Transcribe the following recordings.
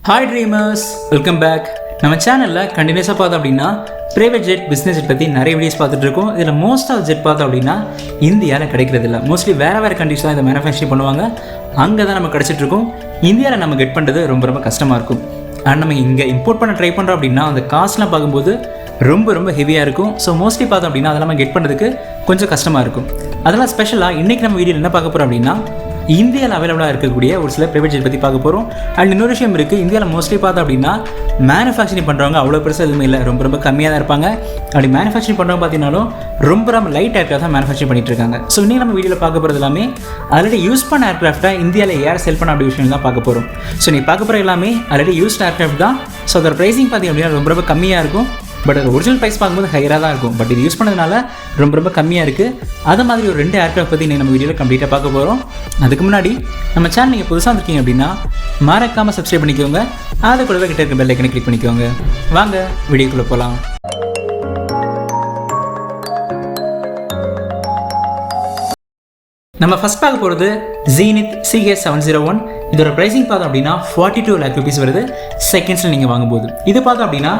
Hi dreamers, welcome back. நம்ம சேனலில் கண்டினியூஸாக பார்த்தோம் அப்படின்னா ப்ரைவேட் ஜெட் பிஸ்னஸ் ஜெட் பற்றி நிறைய வீடியோஸ் பார்த்துட்டு இருக்கோம். இதில் மோஸ்ட் ஆஃப் ஜெட் பார்த்தோம் அப்படின்னா இந்தியாவில் கிடைக்கிறது இல்லை. மோஸ்ட்லி வேறு கண்ட்ரிஸ் தான் இதை மேனுஃபேக்சரிங் பண்ணுவாங்க. அங்கே தான் நம்ம கிடச்சிட்ருக்கோம். இந்தியாவில் நம்ம கெட் பண்ணுறது ரொம்ப கஷ்டமாக இருக்கும். அண்ட் நம்ம இங்கே இம்போர்ட் பண்ண ட்ரை பண்ணுறோம் அப்படின்னா அந்த காஸ்ட்லாம் பார்க்கும்போது ரொம்ப ஹெவியாக இருக்கும். ஸோ மோஸ்ட்லி பார்த்தோம் அப்படின்னா அதெல்லாம் நம்ம கெட் பண்ணுறதுக்கு கொஞ்சம் கஷ்டமாக இருக்கும். அதெல்லாம் ஸ்பெஷலாக இன்றைக்கி நம்ம வீடியோவில் என்ன பார்க்க போகிறோம் அப்படின்னா இந்தியாவில் அவைலபிளாக இருக்கக்கூடிய ஒரு சில ப்ரைவேட் ஜெட் பற்றி பார்க்க போகிறோம். அண்ட் இன்னொரு விஷயம் இருக்குது, இந்தியாவில் மோஸ்ட்லி பார்த்தோம் அப்படின்னா மேனுஃபேக்சரிங் பண்ணுறவங்க அவ்வளோ பெருசாக எதுவுமே இல்லை, ரொம்ப கம்மியாக தான் இருப்பாங்க. அப்படி மேனுஃபேக்சரிங் பண்ணுறவங்க பார்த்தீங்கன்னாலும் ரொம்ப லைட் ஏர்க்ராஃப்ட் தான் மேனுஃபேக்சர் பண்ணிட்டு இருக்காங்க. ஸோ இன்றைக்கி நம்ம வீடியோவில் பார்க்க போகிறது எல்லாமே ஆல்ரெடி யூஸ் பண்ண ஏர்க்ராஃப்ட்டை இந்தியாவில் யார் செல் பண்ண அப்படி விஷயம் தான் பார்க்க போகிறோம். ஸோ நீ பார்க்க போகிற எல்லாமே ஆல்ரெடி யூஸ்ட் ஏர்க்ராஃப்ட் தான். ஸோ அதோட ப்ரைஸிங் பார்த்திங்க அப்படின்னா ரொம்ப கம்மியாக இருக்கும். பட் அது ஒரிஜினல் ப்ரைஸ் பார்க்கும்போது ஹையராக தான் இருக்கும். பட் இது யூஸ் பண்ணதுனால ரொம்ப கம்மியாக இருக்குது. அது மாதிரி ஒரு 2 ஏர்க்ராஃப்ட் பற்றி நீங்கள் நம்ம வீடியோவில் கம்ப்ளீட்டாக பார்க்க போகிறோம். அதுக்கு முன்னாடி நம்ம சேனல் நீங்கள் புதுசாக வந்திருக்கீங்க அப்படின்னா மறக்காமல் சப்ஸ்கிரைப் பண்ணிக்கோங்க. அது கூடவே கிட்ட இருக்க பெல் ஐக்கனை கிளிக் பண்ணிக்கோங்க. வாங்க வீடியோக்குள்ளே போகலாம். நம்ம ஃபஸ்ட் பார்க்க போகிறது ஜீனித் CH701. இதோட ப்ரைஸிங் பார்த்தோம் அப்படின்னா 42 lakh rupees வருது செகண்ட்ஸில் நீங்கள் வாங்கும்போது. இது பார்த்தோம் அப்படின்னா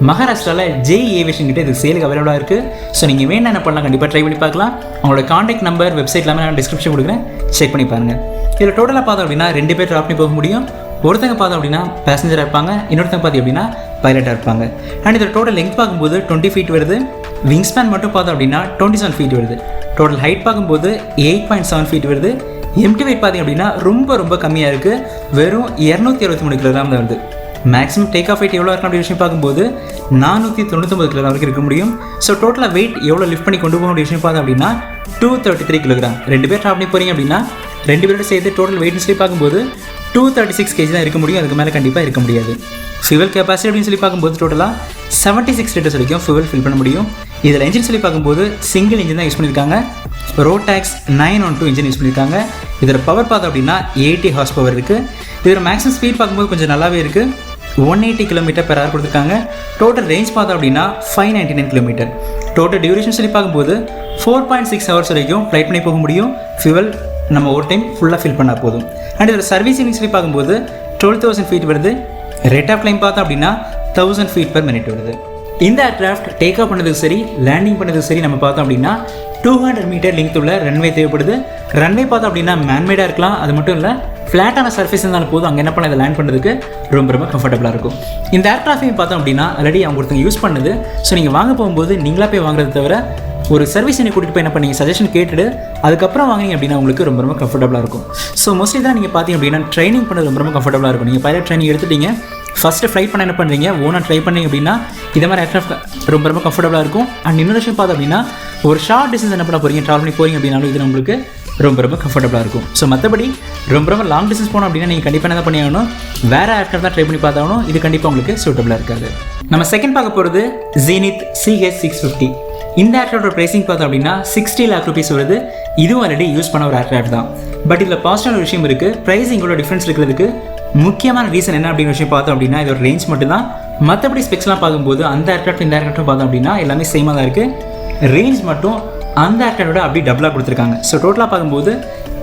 மகாராஷ்டிராவில் ஜெய் ஏவியேஷன் கிட்ட இது சேலுக்கு அவைலபிளாக இருக்குது. ஸோ நீங்கள் வேணும் என்ன பண்ணலாம், கண்டிப்பாக ட்ரை பண்ணி பார்க்கலாம். அவங்களோட காண்டாக்ட் நம்பர் வெப்சைட் எல்லாமே நான் டிஸ்கிரிப்ஷன் கொடுக்குறேன், செக் பண்ணி பாருங்கள். இதில் டோட்டலாக பார்த்தோம் அப்படின்னா 2 பேர் ட்ராப் பண்ணி போக முடியும். ஒருத்தங்க பார்த்தோம் அப்படின்னா பேசஞ்சராக இருப்பாங்க, இன்னொருத்தங்க பார்த்தி அப்படின்னா பைலட்டாக இருப்பாங்க. அண்ட் இதில் டோட்டல் லெங்க் பார்க்கும்போது 20 feet வருது. விங் ஸ்பேன் மட்டும் பார்த்தோம் அப்படின்னா 27 feet வருது. டோட்டல் ஹைட் பார்க்கும்போது 8.7 feet வருது. எம்டி வெயிட் பார்த்திங்க அப்படின்னா ரொம்ப கம்மியாக இருக்குது. வெறும் 263 கிலோகிராம் தான் வருது. மேக்ஸிமம் டேக் ஆஃப் வெயிட் எவ்வளோ இருக்கும் அப்படி விஷயம் பார்க்கும்போது 499 கிலோகிராம் வரைக்கும் இருக்க முடியும். ஸோ டோட்டலாக வெயிட் எவ்வளோ லிஃப்ட் பண்ணி கொண்டு போக விஷயம் பார்த்தோம் அப்படின்னா 233 கிலோகிராம். 2 பேர் ட்ராப் பண்ணி போகிறீங்க அப்படின்னா 2 பேரோட சேர்த்து டோட்டல் வெயிட்னு சொல்லி பார்க்கும்போது 236 kg தான் இருக்க முடியும். அதுக்கு மேலே கண்டிப்பாக இருக்க முடியாது. ஃபியூவல் கெப்பாசிட்டி அப்படின்னு சொல்லி பார்க்கும்போது டோட்டலாக 76 liters வரைக்கும் ஃபியூவல் ஃபில் பண்ண முடியும். இதில் இன்ஜின் சொல்லி பார்க்கும்போது சிங்கிள் இன்ஜின் தான் யூஸ் பண்ணியிருக்காங்க. ரோடாக்ஸ் 912 இன்ஜின் யூஸ் பண்ணியிருக்காங்க. இதோட பவர் பார்த்தோம் அப்படின்னா 80 horse power இருக்குது. இதோட மேக்ஸிமம் ஸ்பீட் பார்க்கும்போது கொஞ்சம் நல்லாவே இருக்குது. 180 km/h கொடுத்துருக்காங்க. டோட்டல் ரேஞ்ச் பார்த்தோம் அப்படின்னா 599 km. டோட்டல் டியூரேஷன் சொல்லி பார்க்கும்போது 4.6 hours வரைக்கும் ஃப்ளைட் பண்ணி போக முடியும். ஃபியூவல் நம்ம ஒரு டைம் ஃபுல்லாக ஃபில் பண்ணால் போதும். அண்ட் இதோட சர்வீசிங் சொல்லி பார்க்கும்போது 12,000 feet வருது. ரேட் ஆஃப் கிளைம் பார்த்தோம் அப்படின்னா 1000 feet/minute வருது. இந்த ஏர்க்ராஃப்ட் டேக் ஆஃப் பண்ணதுக்கு சரி, லேண்டிங் பண்ணதுக்கு சரி நம்ம பார்த்தோம் அப்படின்னா 200 meter லெங்த் உள்ள ரன்வே தேவைப்படுது. ரன்வே பார்த்தோம் அப்படின்னா மேன்மேடாக இருக்கலாம், அது மட்டும் இல்லை ஃப்ளாட்டான சர்ஃபேஸ் இருந்தாலும் போதும். அங்கே என்ன பண்ண இதை லேண்ட் பண்ணுறதுக்கு ரொம்ப கம்ஃபர்டபுளாக இருக்கும். இந்த ஏர்க்ராஃப்டையும் பார்த்தோம் அப்படின்னா ஆல்ரெடி அவங்க ஒருத்தங்க யூஸ் பண்ணது. ஸோ நீங்கள் வாங்க போகும்போது நீங்களாக போய் வாங்குறத தவிர ஒரு சர்வீஸ் என்னை கூட்டிகிட்டு போய் என்ன பண்ணீங்க சஜஷன் கேட்டுட்டு அதுக்கப்புறம் வாங்கினீங்க அப்படின்னா உங்களுக்கு ரொம்ப கம்ஃபர்டபுளாக இருக்கும். ஸோ மோஸ்ட்லி தான் நீங்கள் பார்த்தீங்க அப்படின்னா ட்ரைனிங் பண்ணது ரொம்ப கம்ஃபர்டபுளாக இருக்கும். நீங்கள் பைலட் ட்ரைனிங் எடுத்துட்டீங்க, ஃபஸ்ட்டு ஃப்ளைட் பண்ண என்ன பண்ணுறீங்க, ஓனாக ட்ரை பண்ணீங்க அப்படின்னா இதை மாதிரி ஏர்க்ராஃப்ட் ரொம்ப கம்ஃபர்டபுளாக இருக்கும். அண்ட் இன்னொரு விஷயம் பார்த்தோம் அப்படின்னா ஒரு ஷார்ட் டிஸ்டன்ஸ் என்ன பண்ண போகிறீங்க, ட்ராவல் பண்ணி போகிறீங்க அப்படின்னாலும் இது நம்மளுக்கு ரொம்ப கம்ஃபர்டபுளாக இருக்கும். ஸோ மற்றபடி ரொம்ப லாங் டிஸ்டன்ஸ் போனோம் அப்படின்னா நீங்கள் கண்டிப்பாக என்ன பண்ணி ஆகணும், வேறு ஏர்க்ராஃப்ட் தான் ட்ரை பண்ணி பார்த்தாகணும். இது கண்டிப்பாக உங்களுக்கு சூட்டபுளாக இருக்காது. நம்ம செகண்ட் பார்க்க போகிறது ஜீனித் CH650. இந்த ஏர்க்ராஃப்டோட ப்ரைஸிங் பார்த்தோம் அப்படின்னா 60 lakh rupees வருது. இதுவும் ஆல்ரெடி யூஸ் பண்ண ஒரு ஏர்க்ராஃப்ட் தான். பட் இதில் பாசிட்டிவான விஷயம் இருக்குது. ப்ரைஸிங்கோட டிஃப்ரென்ஸ் இருக்கிறதுக்கு முக்கியமான ரீசன் என்ன அப்படின்னு விஷயம் பார்த்தோம் அப்படின்னா இதோட ரேஞ்ச் மட்டும் தான். மற்றபடி ஸ்பெக்ஸ்லாம் பார்க்கும்போது அந்த ஏர்க்ராஃப்ட் இந்த ஏர்க்ராஃப்ட் பார்த்தோம் அப்படின்னா எல்லாமே சேமாக தான் இருக்குது. ரேஞ்ச் மட்டும் அந்த ஏர்க்ராஃப்டோட அப்படி டபுளாக கொடுத்துருக்காங்க. ஸோ டோட்டலாக பார்க்கும்போது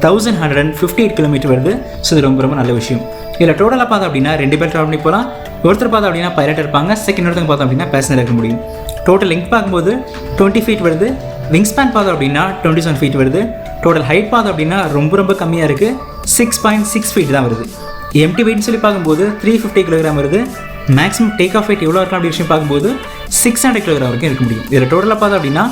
1158 km வருது. ஸோ இது ரொம்ப நல்ல விஷயம். இதில் டோட்டலாக பார்த்தோம் அப்படின்னா 2 பேர் ட்ராவல் பண்ணி போகலாம். ஒருத்தர் பார்த்தோம் அப்படின்னா பைலட் இருப்பாங்க, செகண்ட் ஒருத்தங்க பார்த்தோம் அப்படின்னா பேசஞ்சர் இருக்க முடியும். டோட்டல் லெங்க் பார்க்கும்போது 20 feet வருது. விங் ஸ்பேன் பார்த்தோம் அப்படின்னா 27 feet வருது. டோட்டல் ஹைட் பார்த்தோம் அப்படின்னா ரொம்ப கம்மியாக இருக்குது. 6.6 feet தான் வருது. எம்டி வெயிட்னு சொல்லி பார்க்கும்போது 350 kg வருது. மேக்ஸிமம் டேக் ஆஃப் வெயிட் எவ்வளோ இருக்கலாம் அப்படி விஷயம் பார்க்கும்போது 600 kg வரைக்கும் இருக்க முடியும். இதில் டோட்டலாக பார்த்தோம் அப்படின்னா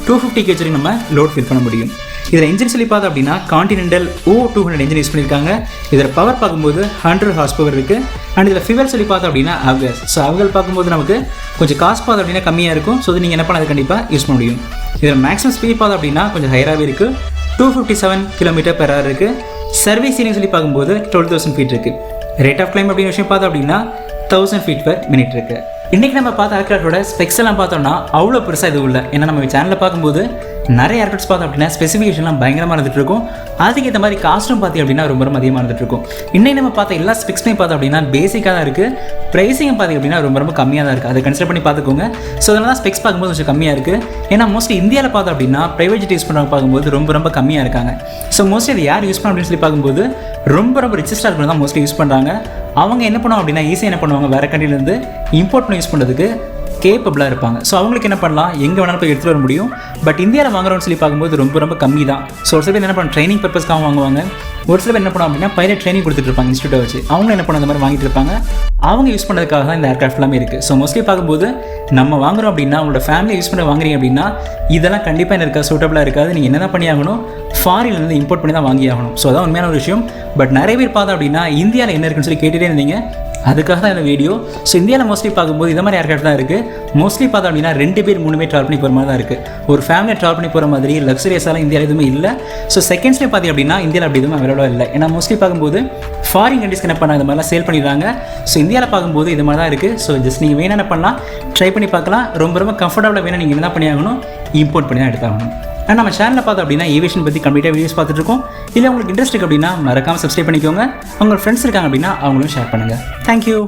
250 kg வரைக்கும் நம்ம லோட் ஃபில் பண்ண முடியும். இதில் இன்ஜின் சொல்லி பார்த்தோம் அப்படின்னா கான்டினென்டல் O200 இன்ஜின் யூஸ் பண்ணியிருக்காங்க. இதில் பவர் பார்க்கும்போது 100 horse power இருக்குது. அண்ட் இதில் ஃபியூவல் சொல்லி பார்த்தோம் அப்படின்னா அவகேஸ். ஸோ அவகல் பார்க்கும்போது நமக்கு கொஞ்சம் காஸ்ட் பார்த்தோம் அப்படின்னா கம்மியாக இருக்கும். ஸோ நீங்கள் என்ன பண்ணது கண்டிப்பாக யூஸ் பண்ண முடியும். இதில் மேக்ஸிமம் ஸ்பீட் பார்த்தோம் அப்படின்னா கொஞ்சம் ஹையராகவே இருக்குது. 257 km/h இருக்குது. சர்வீஸ் சொல்லி பார்க்கும்போது 12,000 feet இருக்குது. ரேட் ஆஃப் கிளைம் அப்படின்னு விஷயம் பார்த்தோம் அப்படின்னா 1000 feet/minute இருக்குது. இன்றைக்கி நம்ம பார்த்த ஏர்க்ராஃப்டோட ஸ்பெக்ஸ் எல்லாம் பார்த்தோம்னா அவ்வளோ பெருசாக இது இல்லை. ஏன்னா நம்ம சேனலில் பார்க்கும்போது நிறைய ஏர்க்ராஃப்ட்ஸ் பார்த்தோம் அப்படின்னா ஸ்பெசிஃபிகேஷன்லாம் பயங்கரமாக இருந்துட்டு இருக்கும். அதுக்கேற்ற மாதிரி காஸ்ட்டும் பார்த்தி அப்படின்னா ரொம்ப ரொம்ப அதிகமாக இருந்துட்டு இருக்கும். இன்னைக்கு நம்ம பார்த்த எல்லா ஸ்பெக்ஸுமே பார்த்தோம் அப்படின்னா பேசிக்காக தான் இருக்குது. ப்ரைஸிங் பார்த்தி அப்படின்னா ரொம்ப ரொம்ப கம்மியாக தான் இருக்குது. அதை கன்சிடர் பண்ணி பார்த்துக்கோங்க. ஸோ அதனால தான் ஸ்பெக்ஸ் பார்க்கும்போது கொஞ்சம் கம்மியாக இருக்குது. ஏன்னா மோஸ்ட்லி இந்தியாவில் பார்த்தோம் அப்படின்னா ப்ரைவேட் யூஸ் பண்ணுறவங்க பார்க்கும்போது ரொம்ப ரொம்ப கம்மியாக இருக்காங்க. ஸோ மோஸ்ட்லி அது யார் யூஸ் பண்ண அப்படின்னு சொல்லி பார்க்கும்போது ரொம்ப ரொம்ப ரிச்சஸ்டாக இருக்கிறது தான் மோஸ்ட்லி யூஸ் பண்ணுறாங்க. அவங்க என்ன பண்ணுவாங்க அப்படின்னா ஈஸியாக என்ன பண்ணுவாங்க, வேறு கண்ட்ரிலேருந்து இம்போர்ட் பண்ணி யூஸ் பண்ணுறதுக்கு கேப்பபிளாக இருப்பாங்க. ஸோ அவங்களுக்கு என்ன பண்ணலாம், எங்கே வேணாலும் போய் எடுத்துகிட்டு வர முடியும். பட் இந்தியாவில் வாங்குறோம்னு சொல்லி பார்க்கும்போது ரொம்ப ரொம்ப கம்மி தான். ஸோ ஒரு சில பேர் என்ன பண்ண ட்ரைனிங் பர்பஸ்க்காக வாங்குவாங்க. ஒரு சில பேர் என்ன பண்ணுவாங்க அப்படின்னா பைலட் ட்ரைனிங் கொடுத்துட்டு இருப்பாங்க இன்ஸ்டியூட்டை வச்சு. அவங்க என்ன பண்ண அந்த மாதிரி வாங்கிட்டு இருப்பாங்க. அவங்க யூஸ் பண்ணுறதுக்காக தான் இந்த ஏர்க்ராஃப்ட் எல்லாமே இருக்குது. ஸோ மோஸ்ட்லி பார்க்கும்போது நம்ம வாங்குறோம் அப்படின்னா உங்களோட ஃபேமிலி யூஸ் பண்ண வாங்குறீங்க அப்படின்னா இதெல்லாம் கண்டிப்பாக என்ன இருக்கா சூட்டபிளாக இருக்காது. நீங்கள் என்ன தான் பண்ணி ஆகணும், ஃபாரின்லேருந்து இம்போர்ட் பண்ணி தான் வாங்கி ஆகணும். ஸோ அதான் உண்மையான ஒரு விஷயம். பட் நிறைய பேர் பார்த்தா அப்படின்னா இந்தியாவில் என்ன இருக்குன்னு சொல்லி கேட்டுகிட்டே இருந்தீங்க. அதுக்காக தான் இந்த வீடியோ. ஸோ இந்தியாவில் மோஸ்ட்லி பார்க்கும்போது இந்த மாதிரி ஏர்க்ராஃப்ட் தான் இருக்குது. மோஸ்ட்லி பார்த்தோம் அப்படின்னா 2 பேர் 3 பேர் ட்ராவல் பண்ணி போகிற மாதிரி தான் இருக்குது. ஒரு ஃபேமிலியை ட்ராவல் பண்ணி போகிற மாதிரி லக்ஸரியஸாலாம் இந்தியாவில் எதுவுமே இல்லை. ஸோ செகண்ட்ஸ்லேயே பார்த்தி அப்படின்னா இந்தியாவில் அப்படி எதுவும் அவைலபிளாக இல்லை. ஏன்னா மோஸ்ட்லி பார்க்கும்போது ஃபாரின் கண்ட்ரிஸ்க்கு என்ன பண்ணால் இந்த மாதிரிலாம் சேல் பண்ணிடுறாங்க. ஸோ இந்தியாவில் பார்க்கும்போது இது மாதிரி தான் இருக்குது. ஸோ ஜஸ்ட் நீங்கள் வேணும் என்ன பண்ணலாம், ட்ரை பண்ணி பார்க்கலாம். ரொம்ப ரொம்ப கம்ஃபர்டபுளாக வேணும் நீங்கள் என்ன பண்ணி ஆகணும், இம்போர்ட் பண்ணி தான் எடுத்தாகணும். ஆனால் நம்ம சேனலில் பார்த்தோம் அப்படின்னா ஏவியேஷன் பற்றி கம்ப்ளீட்டாக வீடியோஸ் பார்த்துட்டு இருக்கோம். இல்லை உங்களுக்கு இன்ட்ரெஸ்ட் இருக்குது அப்படின்னா மறக்காமல் சப்ஸ்கிரைப் பண்ணிக்கோங்க. உங்கள் ஃப்ரெண்ட்ஸ் இருக்காங்க அப்படின்னா அவங்களும் ஷேர் பண்ணுங்கள். தேங்க்யூ.